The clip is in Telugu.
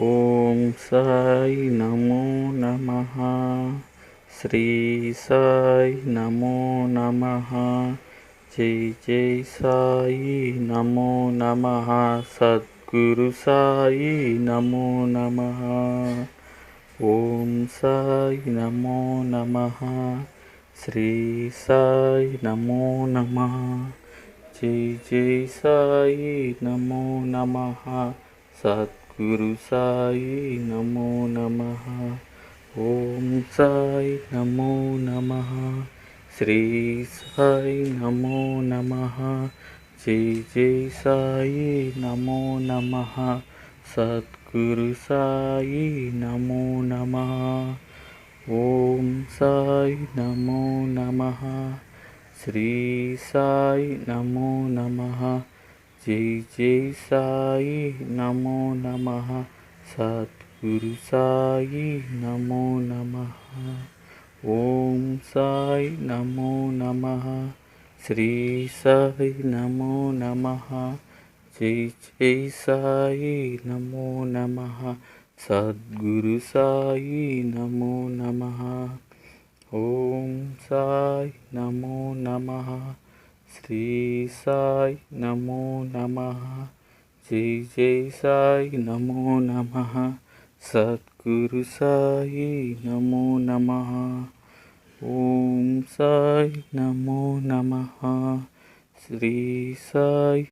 ఓం సాయి నమో నమః. శ్రీ సాయి నమో నమః. జై జై సాయి నమో నమః. సద్గురు సాయి నమో నమః. ఓం సాయి నమో నమః. శ్రీ సాయి నమో నమః. జై జై సాయి నమో నమః. సద్గురు సాయి నమో నమః. ఓం సాయి నమో నమః. శ్రీ సాయి నమో నమః. జై జై సాయి నమో నమః. సద్గురు సాయి నమో నమః. ఓం సాయి నమో నమః. శ్రీ సాయి నమో నమః. జై జై సాయి నమో నమః. సద్గురు సాయి నమో నమః. ఓం సాయి నమో నమః. శ్రీ సాయి నమో నమః. జై జై సాయి నమో నమః. సద్గురు సాయి నమో నమః. ఓం సాయి నమో నమః. శ్రీ సాయి నమో నమః. జై జై సాయి నమో నమః. సద్గురు సాయి నమో నమః. ఓం సాయి నమో నమః. శ్రీ సాయి